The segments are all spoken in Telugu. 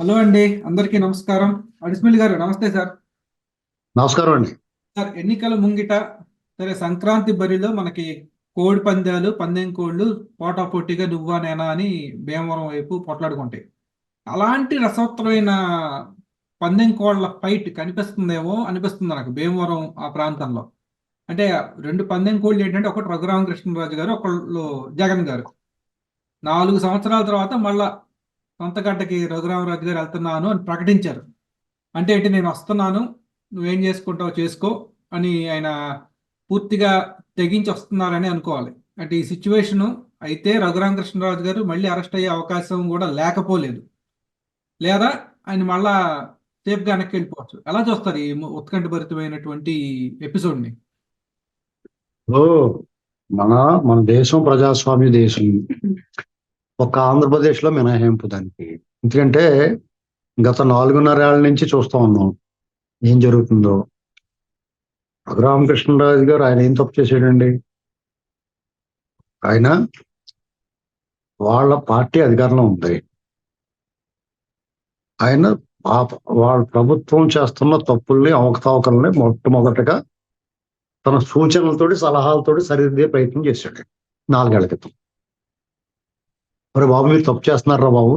హలో అండి, అందరికీ నమస్కారం. అడిస్మిల్ గారు నమస్తే సార్. నమస్కారం అండి. సార్, ఎన్నికల ముంగిట సరే సంక్రాంతి బరిలో మనకి కోడి పందాలు, పందెం కోళ్ళు పోటాపోటీగా నువ్వా నేనా అని భీమవరం వైపు పొట్లాడుకుంటాయి. అలాంటి రసవత్తరమైన పందెం కోళ్ళ ఫైట్ కనిపిస్తుందేమో అనిపిస్తుంది నాకు భీమవరం ఆ ప్రాంతంలో. అంటే రెండు పందెం కోళ్ళు ఏంటంటే ఒకటి రఘురామకృష్ణరాజు గారు, ఒకళ్ళు జగన్ గారు. 4 సంవత్సరాల తర్వాత మళ్ళా సొంత గడ్డకి రఘురామరాజు గారు వెళ్తున్నాను అని ప్రకటించారు. అంటే ఏంటి, నేను వస్తున్నాను, నువ్వేం చేసుకుంటావు చేసుకో అని ఆయన పూర్తిగా తెగించి వస్తున్నారని అనుకోవాలి. అంటే ఈ సిచ్యువేషను అయితే రఘురామకృష్ణరాజు గారు మళ్ళీ అరెస్ట్ అయ్యే అవకాశం కూడా లేకపోలేదు. లేదా ఆయన మళ్ళా సేఫ్గా వెనక్కి వెళ్ళిపోవచ్చు. ఎలా చూస్తారు ఈ ఉత్కంఠభరితమైనటువంటి ఎపిసోడ్ని? ఓ మన మన దేశం ప్రజాస్వామ్య దేశం. ఒక్క ఆంధ్రప్రదేశ్ లో మినహాయింపు దానికి. ఎందుకంటే గత 4.5 ఏళ్ల నుంచి చూస్తా ఉన్నాం ఏం జరుగుతుందో. రఘురామకృష్ణరాజు గారు ఆయన ఏం తప్పు చేశాడండి? ఆయన వాళ్ళ పార్టీ అధికారంలో ఉంది. ఆయన వాళ్ళ ప్రభుత్వం చేస్తున్న తప్పుల్ని, అవకతవకల్ని మొట్టమొదటగా తన సూచనలతోటి, సలహాలతోటి సరిదిద్దే ప్రయత్నం చేశాడు 4 ఏళ్ల క్రితం. మరి బాబు మీరు తప్పు చేస్తున్నారా బాబు,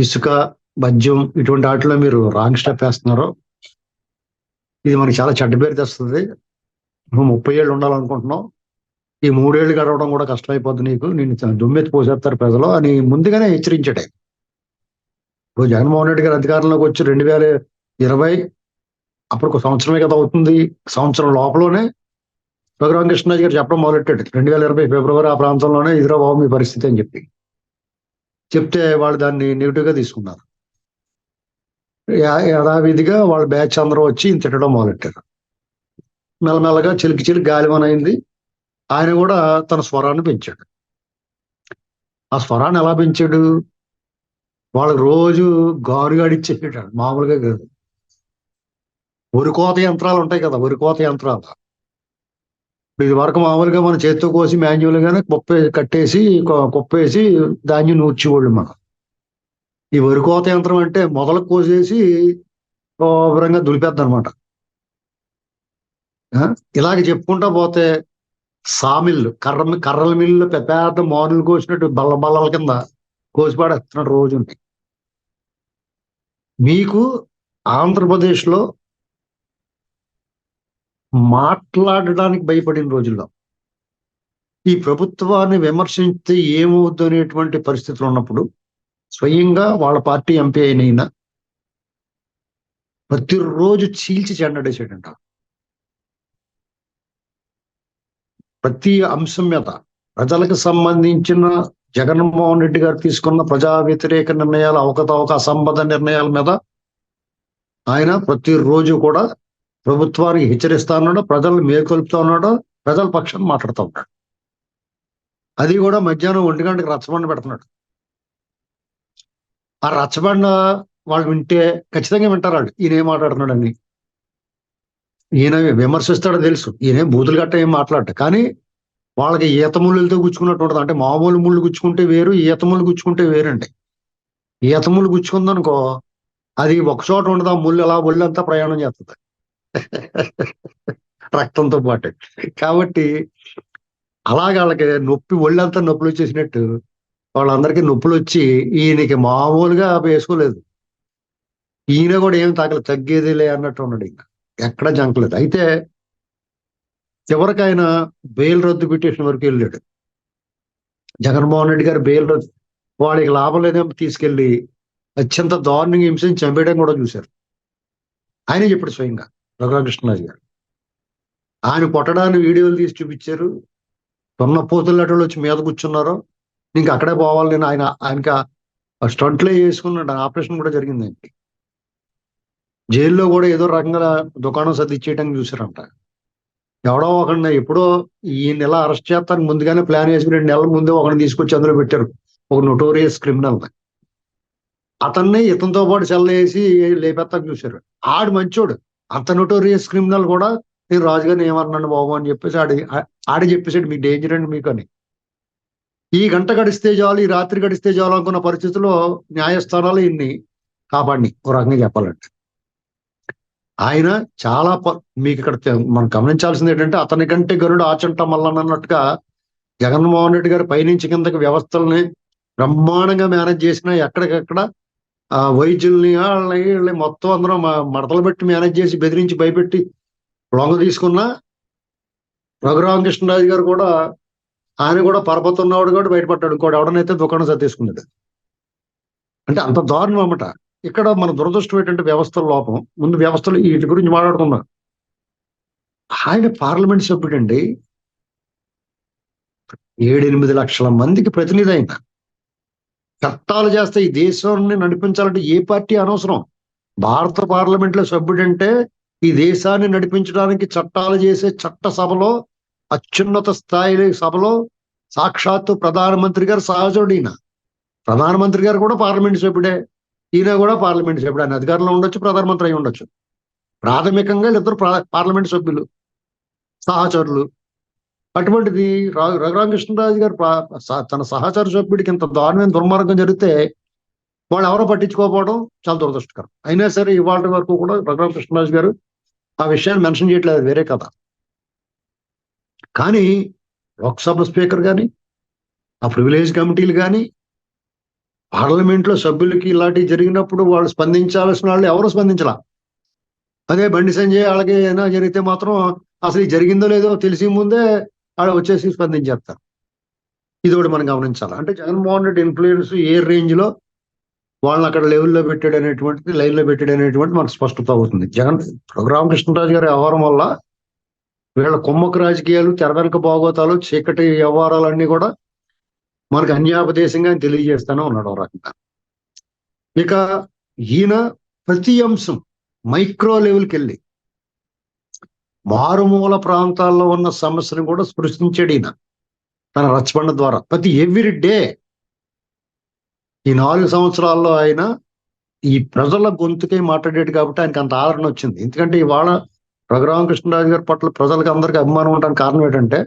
ఇసుక, మద్యం ఇటువంటి వాటిలో మీరు రాంగ్ స్టెప్ వేస్తున్నారు, ఇది మనకి చాలా చెడ్డ పేరు తెస్తుంది, నువ్వు 30 ఏళ్ళు ఉండాలనుకుంటున్నావు, ఈ 3 ఏళ్ళు గడవడం కూడా కష్టమైపోద్ది నీకు, నేను దుమ్మెత్తి పోసేస్తారు ప్రజలు అని ముందుగానే హెచ్చరించాడు. ఇప్పుడు జగన్మోహన్ రెడ్డి గారు అధికారంలోకి వచ్చి 2020, అప్పుడు ఒక సంవత్సరమే కదా అవుతుంది, సంవత్సరం లోపలనే రఘురామకృష్ణరాజు గారు చెప్పడం మొదలెట్టాడు. 2020 ఫిబ్రవరి ఆ ప్రాంతంలోనే ఇదిరా బాబు మీ పరిస్థితి అని చెప్తే వాళ్ళు దాన్ని నెగిటివ్ గా తీసుకున్నారు. యథావిధిగా వాళ్ళ బ్యాచ్ అందరూ వచ్చి తిట్టడం మొదలెట్టారు. మెల్లమెల్లగా చిలికి చిలికి గాలివన అయింది. ఆయన కూడా తన స్వరాన్ని పెంచాడు. ఆ స్వరాన్ని ఎలా పెంచాడు? వాళ్ళకి రోజు గారుగాడిచ్చేసాడు, మామూలుగా కాదు. వరి కోత యంత్రాలు ఉంటాయి కదా, వరి కోత యంత్రాలు. ఇది వరకు మామూలుగా మన చేత్తో కోసి మాన్యువల్ గానే కట్టేసి కుప్పేసి ధాన్యం నూర్చేవాళ్ళు మనం. ఈ వరి కోత యంత్రం అంటే మొదలకు కోసేసి శుభ్రంగా దులిపేద్ది అనమాట. ఇలాగ చెప్పుకుంటా పోతే సామిల్లు, కర్రల మిల్లు పెద్ద పెద్ద మానులు కోసినట్టు బల్లల కింద కోసి పాడేస్తున్నాడు రోజు. మీకు ఆంధ్రప్రదేశ్లో మాట్లాడడానికి భయపడిన రోజుల్లో ఈ ప్రభుత్వాన్ని విమర్శించి ఏమవుద్దు అనేటువంటి పరిస్థితులు ఉన్నప్పుడు స్వయంగా వాళ్ళ పార్టీ ఎంపీ అయిన ప్రతిరోజు చీల్చి చెండడేసాడంట. ప్రతి అంశం మీద ప్రజలకు సంబంధించిన జగన్మోహన్ రెడ్డి గారు తీసుకున్న ప్రజా వ్యతిరేక నిర్ణయాలు, అవకతవక అసంబద్ధ నిర్ణయాల మీద ఆయన ప్రతిరోజు కూడా ప్రభుత్వానికి హెచ్చరిస్తా ఉన్నాడు, ప్రజలను మేల్కొల్పుతా ఉన్నాడు, ప్రజల పక్షాన్ని మాట్లాడుతూ ఉన్నాడు. అది కూడా మధ్యాహ్నం 1 గంటకి రచ్చబండ పెడుతున్నాడు. ఆ రచ్చబండ వాళ్ళు వింటే ఖచ్చితంగా వింటారు వాళ్ళు ఈయన ఏం మాట్లాడుతున్నాడు అని. ఈయన విమర్శిస్తాడో తెలుసు, ఈయన బూతులు గట్ట ఏం మాట్లాడట, కానీ వాళ్ళకి ఈత ముళ్ళులతో గుచ్చుకున్నట్టు ఉంటుంది. అంటే మామూలు ముళ్ళు గుచ్చుకుంటే వేరు, ఈత ముళ్ళు గుచ్చుకుంటే వేరండి. ఈత ముళ్ళు గుచ్చుకుందనుకో అది ఒక చోట ఉండదు, ఆ ముళ్ళు అలా ఒళ్ళంతా ప్రయాణం చేస్తుంది రక్తంతో పాటు. కాబట్టి అలాగే వాళ్ళకి నొప్పి, ఒళ్ళంతా నొప్పులు వచ్చేసినట్టు వాళ్ళందరికీ నొప్పులు వచ్చి ఈయనకి మామూలుగా వేసుకోలేదు. ఈయన కూడా ఏం తగ్గేదిలే అన్నట్టు ఉన్నాడు, ఇంకా ఎక్కడ జంకలేదు. అయితే చివరికి ఆయన బెయిల్ రద్దు పిటిషన్ వరకు వెళ్ళాడు. జగన్మోహన్ రెడ్డి గారు బెయిల్ రద్దు, వాడికి లాభం లేదేమో తీసుకెళ్లి అత్యంత దారుణంగా హింసించి చంపేయడం కూడా చూశారు. ఆయనే చెప్పాడు స్వయంగా రఘురామకృష్ణరాజు గారు. ఆయన కొట్టడాన్ని వీడియోలు తీసి చూపించారు. తొన్న పోతున్నట్లు వచ్చి మీద కూర్చున్నారు, ఇంకా అక్కడే పోవాలి నేను. ఆయనకి స్టంట్లే చేసుకున్నాడు, ఆపరేషన్ కూడా జరిగింది ఆయనకి. జైల్లో కూడా ఏదో రకంగా దుకాణం సర్దిచ్చేయడానికి చూసారంట. ఎవడో ఒకడిని ఎప్పుడో ఈ నెల అరెస్ట్ చేస్తానికి ముందుగానే ప్లాన్ వేసి 2 నెలల ముందే ఒకరిని తీసుకొచ్చి అందులో పెట్టారు, ఒక నోటోరియస్ క్రిమినల్. అతన్ని ఇతనితో పాటు వేసి లేపెత్తాక చూశారు. ఆడు మంచోడు, అంత నోటోరియస్ క్రిమినల్ కూడా నేను రాజుగారిని ఏమన్నాను బాబు అని చెప్పేసి ఆడి చెప్పేసాడు, మీకు డేంజర్ అండి మీకు అని. ఈ గంట గడిస్తే చాలు, ఈ రాత్రి గడిస్తే చాలు అనుకున్న పరిస్థితుల్లో న్యాయస్థానాలు ఇన్ని కాపాడిని ఒక రకంగా చెప్పాలంటే. ఆయన చాలా మీకు ఇక్కడ మనం గమనించాల్సింది ఏంటంటే, అతని కంటే గరుడు ఆచంట మల్లన్న అన్నట్టుగా జగన్మోహన్ రెడ్డి గారు పైనుంచి కిందకి వ్యవస్థల్ని బ్రహ్మాండంగా మేనేజ్ చేసిన, ఎక్కడికక్కడ వైద్యుల్ని వీళ్ళని మొత్తం అందరూ మడతలు పెట్టి మేనేజ్ చేసి బెదిరించి భయపెట్టి లొంగ తీసుకున్న రఘురామకృష్ణరాజు గారు కూడా, ఆయన కూడా పరపతున్నవాడు కూడా బయటపడ్డాడు. ఇంకోటి ఎవడనైతే దుకాణం సర్దేసుకున్నాడు. అంటే అంత దారుణం అన్నమాట. ఇక్కడ మన దురదృష్టం ఏంటంటే వ్యవస్థల లోపం. ముందు వ్యవస్థలు వీటి గురించి మాట్లాడుకుందాం. ఆయన పార్లమెంట్ సభ్యుడండి, 7-8 లక్షల మందికి ప్రతినిధి అయిన. చట్టాలు చేస్తే ఈ దేశాన్ని నడిపించాలంటే ఏ పార్టీ అనవసరం. భారత పార్లమెంట్ లో సభ్యుడంటే ఈ దేశాన్ని నడిపించడానికి చట్టాలు చేసే చట్ట సభలో, అత్యున్నత స్థాయి సభలో సాక్షాత్తు ప్రధానమంత్రి గారు సహచరుడు. ఈయన ప్రధానమంత్రి గారు కూడా పార్లమెంట్ సభ్యుడే, ఈయన కూడా పార్లమెంట్ సభ్యుడు. ఆయన అధికారంలో ఉండొచ్చు, ప్రధానమంత్రి అయి ఉండొచ్చు. ప్రాథమికంగా వీళ్ళిద్దరు పార్లమెంట్ సభ్యులు, సహచరులు. అటువంటిది రఘురామకృష్ణరాజు గారు తన సహచర సభ్యుడికి ఇంత దారుణమైన దుర్మార్గం జరిగితే వాళ్ళు ఎవరో పట్టించుకోకపోవడం చాలా దురదృష్టకరం. అయినా సరే ఇవాళ వరకు కూడా రఘురామకృష్ణరాజు గారు ఆ విషయాన్ని మెన్షన్ చేయట్లేదు, అది వేరే కథ. కానీ లోక్సభ స్పీకర్ కానీ, ఆ ప్రివిలేజ్ కమిటీలు కానీ, పార్లమెంట్లో సభ్యులకి ఇలాంటివి జరిగినప్పుడు వాళ్ళు స్పందించాల్సిన వాళ్ళు ఎవరు స్పందించాల. అదే బండి సంజయ్ వాళ్ళకి ఏదైనా జరిగితే మాత్రం అసలు జరిగిందో లేదో తెలిసి ముందే వాళ్ళు వచ్చేసి స్పందించేస్తారు. ఇది ఒకటి మనం గమనించాలి. అంటే జగన్మోహన్ రెడ్డి ఇన్ఫ్లుయెన్స్ ఏ రేంజ్ లో వాళ్ళని అక్కడ లెవెల్లో పెట్టాడు అనేటువంటిది, లైన్ లో పెట్టాడు అనేటువంటిది మనకు స్పష్టత అవుతుంది. రఘురామకృష్ణరాజు గారి వ్యవహారం వల్ల వీళ్ళ కుమ్మక రాజకీయాలు, తెర వెనక బాగోతాలు, చీకటి వ్యవహారాలన్నీ కూడా మనకు అన్యాపదేశంగా తెలియజేస్తానే ఉన్నాడు ఒక రకంగా. ఇక ఈయన ప్రతి అంశం మైక్రో లెవెల్కి వెళ్ళి మారుమూల ప్రాంతాల్లో ఉన్న సమస్యను కూడా స్పృశించాడు ఈయన తన రచబండ ద్వారా. ప్రతి ఎవ్రీ డే ఈ 4 సంవత్సరాల్లో ఆయన ఈ ప్రజల గొంతుకే మాట్లాడాడు కాబట్టి ఆయనకి అంత ఆదరణ వచ్చింది. ఎందుకంటే ఇవాళ రఘురామకృష్ణరాజు గారి పట్ల ప్రజలకు అందరికీ అభిమానం ఉండడానికి కారణం ఏంటంటే,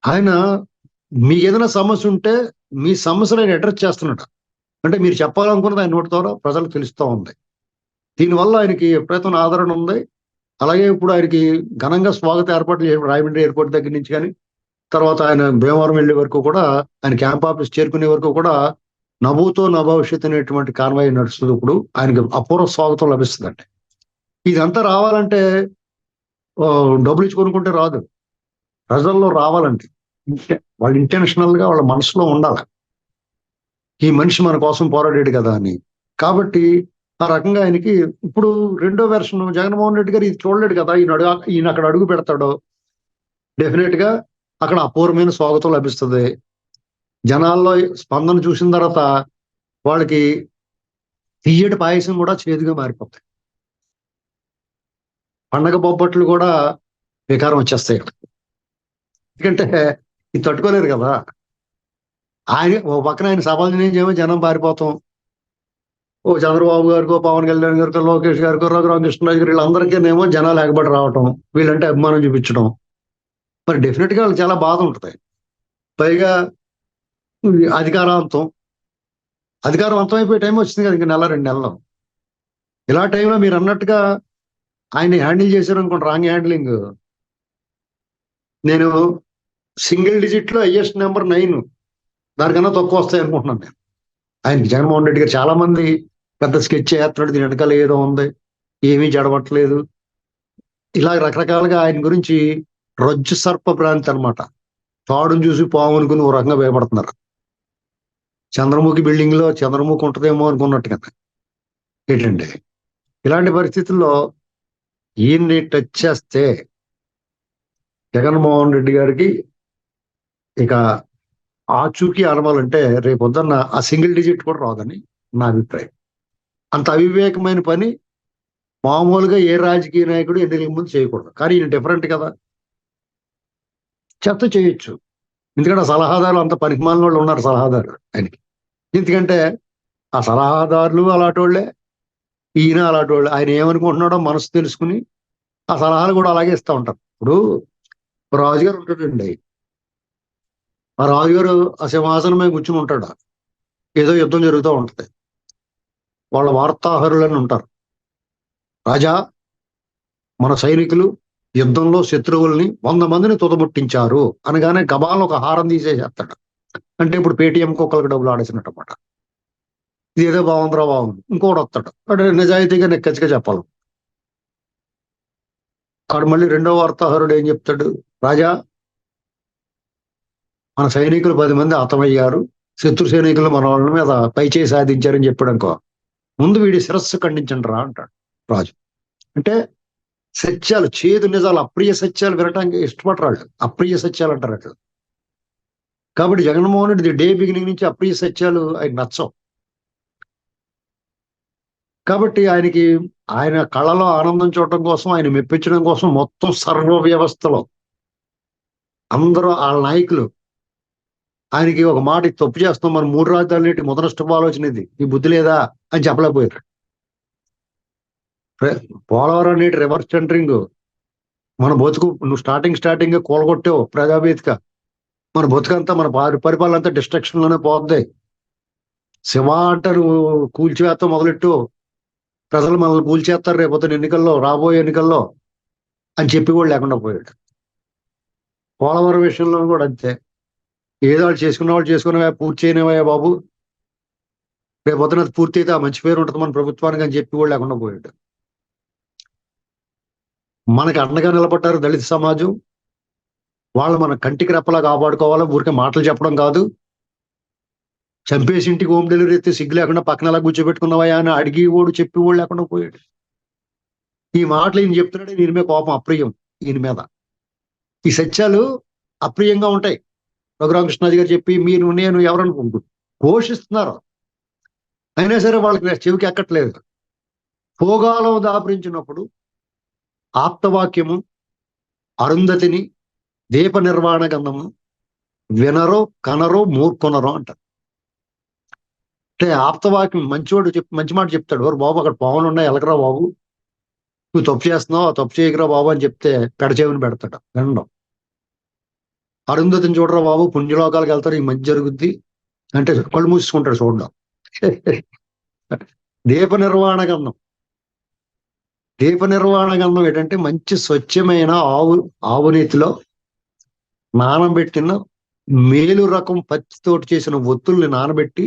ఆయన మీకు ఏదైనా సమస్య ఉంటే మీ సమస్యను ఆయన అడ్రస్ చేస్తున్నాడు. అంటే మీరు చెప్పాలనుకున్నది ఆయన నోటి ద్వారా ప్రజలకు తెలుస్తూ ఉంది. దీనివల్ల ఆయనకి ఎప్పుడైతే ఆదరణ ఉంది. అలాగే ఇప్పుడు ఆయనకి ఘనంగా స్వాగత ఏర్పాట్లు చేసి రాయమండ్రి ఎయిర్పోర్ట్ దగ్గర నుంచి కానీ, తర్వాత ఆయన భీమవరం వెళ్ళే వరకు కూడా, ఆయన క్యాంప్ ఆఫీస్ చేరుకునే వరకు కూడా నభూతో నభవిష్యత్ అనేటువంటి కాన్వాయ్ నడుస్తుంది. ఇప్పుడు ఆయనకి అపూర్వ స్వాగతం లభిస్తుందండి. ఇదంతా రావాలంటే డబ్బులు ఇచ్చి కొనుక్కుంటే రాదు, ప్రజల్లో రావాలంటే వాళ్ళ ఇంటెన్షనల్ గా వాళ్ళ మనసులో ఉండాలి, ఈ మనిషి మన కోసం పోరాడాడు కదా అని. కాబట్టి ఆ రకంగా ఆయనకి ఇప్పుడు రెండో వెర్షన్ జగన్మోహన్ రెడ్డి గారు ఇది చూడలేడు కదా, ఈయన అక్కడ అడుగు పెడతాడు, డెఫినెట్ గా అక్కడ అపూర్వమైన స్వాగతం లభిస్తుంది. జనాల్లో స్పందన చూసిన తర్వాత వాళ్ళకి తీయటి పాయసం కూడా చేదుగా మారిపోతాయి, పండగ బొబ్బట్లు కూడా వికారం వచ్చేస్తాయి. ఎందుకంటే ఇది తట్టుకోలేరు కదా. ఆయన ఓ పక్కన ఆయన సభలు ఏమో జనం పారిపోతాం, ఓ చంద్రబాబు గారికో, పవన్ కళ్యాణ్ గారికో, లోకేష్ గారికో, రఘురామకృష్ణరాజు గారు వీళ్ళందరికీనేమో జనాలు ఎగబడి రావటం, వీళ్ళంటే అభిమానం చూపించడం, మరి డెఫినెట్ గా వాళ్ళకి చాలా బాధ ఉంటుంది. పైగా అధికారం అయిపోయే టైం వచ్చింది కదా, ఇంకా 1-2 నెలలు. ఇలా టైంలో మీరు అన్నట్టుగా ఆయన్ని హ్యాండిల్ చేశారు అనుకోండి, రాంగ్ హ్యాండ్లింగ్. నేను సింగిల్ డిజిట్ లో హైయెస్ట్ నెంబర్ 9, దానికన్నా తక్కువ వస్తాయి అనుకుంటున్నాను నేను. ఆయనకి జగన్మోహన్ రెడ్డి గారు చాలా మంది పెద్ద స్కెచ్ చేస్తున్నాడు, దీని వెనకాల ఏదో ఉంది, ఏమీ జడవట్లేదు, ఇలా రకరకాలుగా ఆయన గురించి రజ్జు సర్ప భ్రాంతి అనమాట. తాడును చూసి పాము అనుకుని ఓ రకంగా భయపడుతున్నారు. చంద్రముఖి బిల్డింగ్ లో చంద్రముఖి ఉంటుందేమో అనుకున్నట్టుగా ఏంటండి. ఇలాంటి పరిస్థితుల్లో ఈయన్ని టచ్ చేస్తే జగన్మోహన్ రెడ్డి గారికి ఇక ఆచూకీ అనవాలంటే రేపొద్దున్న ఆ సింగిల్ డిజిట్ కూడా రాదని నా అభిప్రాయం. అంత అవివేకమైన పని మామూలుగా ఏ రాజకీయ నాయకుడు ఎన్నికల ముందు చేయకూడదు. కానీ ఈయన డిఫరెంట్ కదా, చెత్త చేయొచ్చు. ఎందుకంటే ఆ సలహాదారులు అంత పరిమాణం వాళ్ళు ఉన్నారు, సలహాదారులు ఆయనకి. ఎందుకంటే ఆ సలహాదారులు అలాంటోళ్లే, ఈయన అలాంటోళ్ళే. ఆయన ఏమనుకుంటున్నాడో మనసు తెలుసుకుని ఆ సలహాలు కూడా అలాగే ఇస్తూ ఉంటారు. ఇప్పుడు రాజుగారు ఉంటాడండి, ఆ రాజుగారు ఆ సింహాసనం మీద కూర్చుని ఉంటాడు. ఏదో యుద్ధం జరుగుతూ ఉంటది. వాళ్ళ వార్తాహరులని ఉంటారు. రాజా, మన సైనికులు యుద్ధంలో శత్రువుల్ని 100 మందిని తుదముట్టించారు అనగానే గబాలను ఒక హారం తీసేసేస్తాడు. అంటే ఇప్పుడు పేటీఎం కుక్కలకు డబ్బులు ఆడేసినట్టు అన్నమాట. ఇది ఏదో బాగుందిరా బాగుంది. ఇంకోటి వస్తాడు, అంటే నిజాయితీగా నెక్కచ్చిగా చెప్పాలి. ఆడు మళ్ళీ రెండో వార్తాహరుడు ఏం చెప్తాడు, రాజా, మన సైనికులు 10 మంది హతమయ్యారు, శత్రు సైనికులు మన వాళ్ళ మీద పైచేయి సాధించారని చెప్పాడు అనుకో, ముందు వీడి శిరస్సు ఖండించండి రా అంటాడు రాజు. అంటే సత్యాలు, చేదు నిజాలు, అప్రియ సత్యాలు వినటానికి ఇష్టపడరాళ్ళు. అప్రియ సత్యాలు అంటారు అట్లా. కాబట్టి జగన్మోహన్ రెడ్డి డే బిగినింగ్ నుంచి అప్రియ సత్యాలు ఆయన నచ్చవు. కాబట్టి ఆయనకి ఆయన కళలో ఆనందం చూడటం కోసం, ఆయన మెప్పించడం కోసం మొత్తం సర్వ వ్యవస్థలో అందరూ వాళ్ళ నాయకులు ఆయనకి ఒక మాట, "ఇది తప్పు చేస్తున్నాం, మనం 3 రాజధానులు ఏంటి, ముదనష్టపు ఆలోచన ఇది, ఈ బుద్ధి లేదా" అని చెప్పలేకపోయారు. పోలవరం నేటి రివర్స్ టెండరింగ్, మన బతుకు నువ్వు స్టార్టింగ్ కూలగొట్టావు ప్రజావేదిక, మన బతుకంతా మన పరిపాలన అంతా డిస్ట్రక్షన్ లోనే పోద్ది. శివ అంటారు, కూల్చివేత్త మొదలెట్టు, ప్రజలు మనల్ని కూల్చేస్తారు రేపొద్దున ఎన్నికల్లో, రాబోయే ఎన్నికల్లో అని చెప్పి కూడా లేకుండా పోయాడు. పోలవరం విషయంలో కూడా అంతే. ఏదో వాళ్ళు చేసుకున్నవా, పూర్తి చేయనివయ్యా బాబు, రేపొద్దున అది పూర్తి అయితే ఆ మంచి పేరు ఉంటుంది మన ప్రభుత్వానికి అని చెప్పి కూడా లేకుండా పోయాడు. మనకి అండగా నిలబడ్డారు దళిత సమాజం, వాళ్ళు మన కంటికి రెప్పలా కాపాడుకోవాలి, ఊరికే మాటలు చెప్పడం కాదు. చంపేసి ఇంటికి హోమ్ డెలివరీ అయితే సిగ్గు లేకుండా పక్కన ఎలా కూర్చోబెట్టుకున్నావా అని అడిగి ఓడు చెప్పి కూడా లేకుండా పోయాడు. ఈ మాటలు ఈయన చెప్తున్నాడే, ఈయన మీద కోపం, అప్రియం ఈయన మీద. ఈ సత్యాలు అప్రియంగా ఉంటాయి. రఘురామకృష్ణాజీ గారు చెప్పి మీరు నేను ఎవరనుకుంటూ ఘోషిస్తున్నారు, అయినా సరే వాళ్ళకి చెవికి ఎక్కట్లేదు. భోగాలం దాపరించినప్పుడు ఆప్తవాక్యము, అరుంధతిని, దీప నిర్వాణ గంధము వినరో కనరో మూర్ఖొనరో అంటారు. అంటే ఆప్తవాక్యం, మంచివాడు మంచి మాట చెప్తాడు, "ఓరు బాబు అక్కడ పావులు ఉన్నాయి, ఎలకరా బాబు, నువ్వు తప్పు చేస్తున్నావు, ఆ తప్పు చేయకరా బాబు" అని చెప్తే పెడచెవిని పెడతాడు, వినడం. అరుంధతిని చూడరా బాబు, పుణ్యలోకాలకు వెళ్తారు, ఈ మంచి జరుగుద్ది అంటే కళ్ళు మూసుకుంటాడు చూడడం. దీప నిర్వాణ గంధం, దీప నిర్వాణ గంధం ఏంటంటే మంచి స్వచ్ఛమైన ఆవు నేతిలో నానబెట్టిన మేలు రకం పచ్చితోటి చేసిన ఒత్తుల్ని నానబెట్టి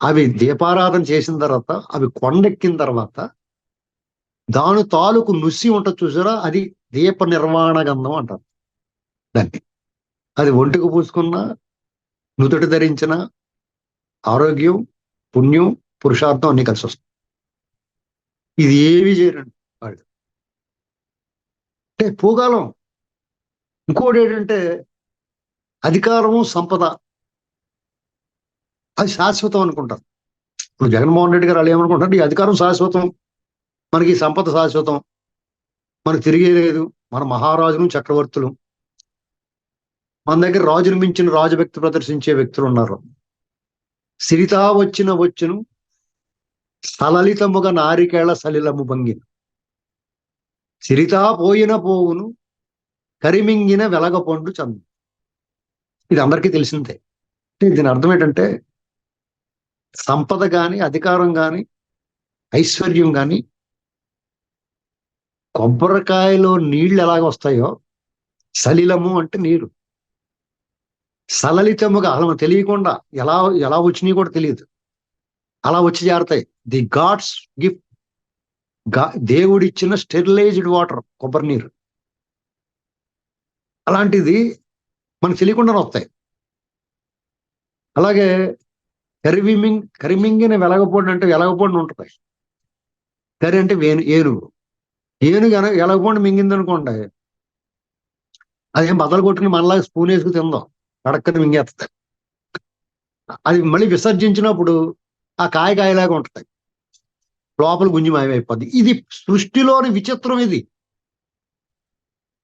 అవి దీపారాధన చేసిన తర్వాత, అవి కొండెక్కిన తర్వాత దాని తాలూకు నుసి ఉంటుంది చూసారా, అది దీప నిర్వాణ గంధం అంటారు దాన్ని. అది ఒంటికి పూసుకున్న, నుదుటి ధరించిన ఆరోగ్యం, పుణ్యం, పురుషార్థం అన్ని కలిసి వస్తాయి. ఇది ఏవి చేయరండి వాళ్ళు. అంటే పూగాలం. ఇంకోటి ఏంటంటే అధికారము, సంపద అది శాశ్వతం అనుకుంటారు. ఇప్పుడు జగన్మోహన్ రెడ్డి గారు వాళ్ళు ఏమనుకుంటారు, ఈ అధికారం శాశ్వతం, మనకి ఈ సంపద శాశ్వతం, మనకు తిరిగే లేదు, మన మహారాజులు చక్రవర్తులు, మన దగ్గర రాజును మించిన రాజభక్తి ప్రదర్శించే వ్యక్తులు ఉన్నారు. సిరితా వచ్చును సలలితముగా నారికేళ సలిలము భంగిన, సిరితా పోయిన పోవును కరిమింగిన వెలగపండు చందు. ఇది అందరికీ తెలిసిందే. దీని అర్థం ఏంటంటే సంపద గాని, అధికారం గాని, ఐశ్వర్యం గాని కొబ్బరికాయలో నీళ్లు ఎలాగ వస్తాయో, సలిలము అంటే నీరు, సలలితముగా అలా తెలియకుండా ఎలా ఎలా వచ్చినాయి కూడా తెలియదు, అలా వచ్చి చేరతాయి. ది గాడ్స్ గిఫ్ట్, దేవుడిచ్చిన స్టెరిలైజ్డ్ వాటర్, కొబ్బరి నీరు. అలాంటిది మనకు తెలియకుండానే వస్తాయి. అలాగే కరిమింగిన వెలగపొండి అంటే వెలగపొండి ఉంటుంది. కరి అంటే ఏనుగు, ఎలగపొండి మింగింది అనుకోండి, అదేం బదలు కొట్టుకుని మనలాగా స్పూన్ వేసుకు తిందాం, కడక్కని మింగేస్తుంది. అది మళ్ళీ విసర్జించినప్పుడు ఆ కాయలాగా ఉంటుంది, లోపల గుంజి మాయమైపోద్ది. ఇది సృష్టిలోని విచిత్రం. ఇది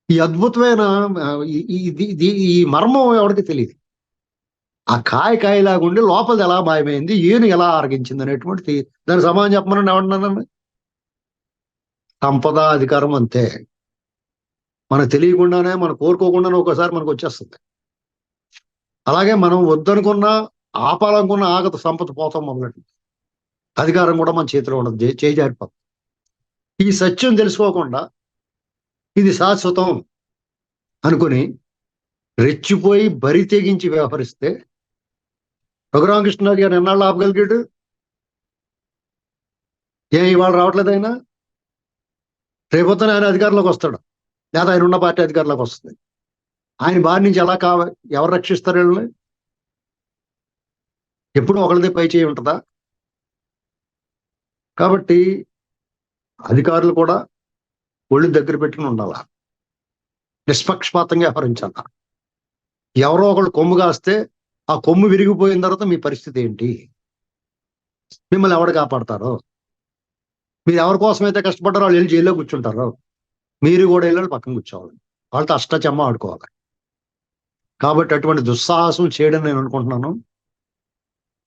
ఈ అద్భుతమైన ఈ మర్మం ఎవరికి తెలియదు. ఆ కాయలాగా ఉండి లోపల ఎలా మాయమైంది, ఏను ఎలా ఆరగించింది అనేటువంటి దాని సమాధానం చెప్పమని ఎవరన్నా. సంపద, అధికారం అంతే, మనకు తెలియకుండానే, మనం కోరుకోకుండానే ఒకసారి మనకు వచ్చేస్తుంది. అలాగే మనం వద్దనుకున్నా ఆపాలనుకున్న ఆగత, సంపద పోతాం మొదలెట్టి, అధికారం కూడా మన చేతిలో ఉండదు, చేయి జారిపోతుంది. ఈ సత్యం తెలుసుకోకుండా ఇది శాశ్వతం అనుకుని రెచ్చిపోయి బరి తెగించి వ్యవహరిస్తే రఘురామకృష్ణరాజు గారు ఎన్నాళ్ళు ఆపగలిగాడు? ఇవాళ రావట్లేదు ఆయన? రేపొద్దున ఆయన అధికారంలోకి వస్తాడు, లేదా ఆయన ఉన్న పార్టీ అధికారంలోకి వస్తుంది. ఆయన బారి నుంచి ఎలా ఎవరు రక్షిస్తారు వీళ్ళని? ఎప్పుడు ఒకరిదే పై చేయి ఉంటుందా? కాబట్టి అధికారులు కూడా ఒళ్ళు దగ్గర పెట్టుకుని ఉండాల, నిష్పక్షపాతంగా వ్యవహరించాల. ఎవరో ఒకళ్ళు కొమ్ము కాస్తే ఆ కొమ్ము విరిగిపోయిన తర్వాత మీ పరిస్థితి ఏంటి? మిమ్మల్ని ఎవరు కాపాడతారో? మీరు ఎవరి కోసమైతే కష్టపడ్డారో వాళ్ళు వెళ్ళి జైల్లో కూర్చుంటారో, మీరు కూడా వెళ్ళాలి పక్కన కూర్చోవాలి, వాళ్ళతో అష్టచమ్మ ఆడుకోవాలి. కాబట్టి అటువంటి దుస్సాహసం చేయడం నేను అనుకుంటున్నాను.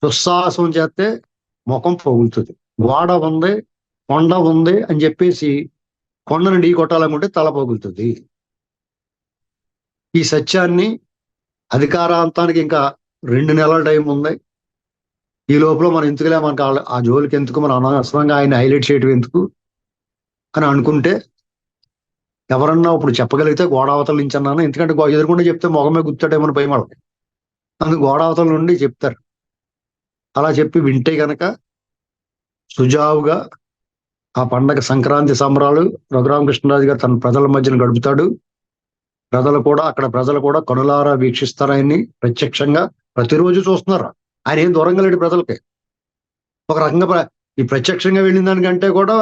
దుస్సాహసం చేస్తే ముఖం పగులుతుంది. గోడ ఉంది, కొండ ఉంది అని చెప్పేసి కొండను ఢీ కొట్టాలనుకుంటే తల పగులుతుంది. ఈ సత్యాన్ని అధికారాంతానికి ఇంకా 2 నెలల టైం ఉంది. ఈ లోపల మనం ఎందుకులే, మనకు ఆ జోలికి ఎందుకు, మనం అనవసరంగా ఆయన హైలైట్ చేయడం ఎందుకు అని అనుకుంటే, ఎవరన్నా ఇప్పుడు చెప్పగలిగితే గోడావతల నుంచి అన్నాను. ఎందుకంటే ఎదురుకుండా చెప్తే మొగమే గుర్తాడేమని భయం వాళ్ళకి. అందుకు గోడావతల నుండి చెప్తారు. అలా చెప్పి వింటే గనక సుజావుగా ఆ పండగ సంక్రాంతి సంబరాలు రఘురామకృష్ణరాజు గారు తన ప్రజల మధ్యన గడుపుతాడు. ప్రజలు కూడా కనులారా వీక్షిస్తారు ఆయన్ని ప్రత్యక్షంగా. ప్రతిరోజు చూస్తున్నారు. ఆయన ఏం దూరంగా లేడు ప్రజలకి. ఒక రకంగా ఈ ప్రత్యక్షంగా వెళ్ళిన దానికంటే కూడా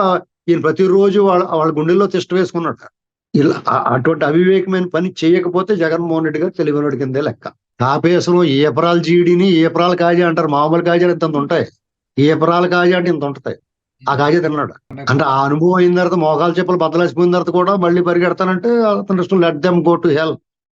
ఈయన ప్రతిరోజు వాళ్ళ గుండెల్లో తిష్ట వేసుకున్నట్టు. ఇలా అటువంటి అవివేకమైన పని చేయకపోతే జగన్మోహన్ రెడ్డి గారు తెలివినోడి కిందే లెక్క. తాపేసరం ఏపరాల జీడిని ఏపరాల కాజా అంటారు. మామూలు కాజాలు ఇంత ఉంటాయి, ఏపరాల కాజా అంటే ఇంత ఉంటాయి. ఆ కాజా తిన్నాడు అంటే ఆ అనుభవం అయిన తర్వాత మోకాలు చెప్పులు బద్దలేసిపోయిన తర్వాత కూడా మళ్ళీ పరిగెడతానంటే అతను let them go to hell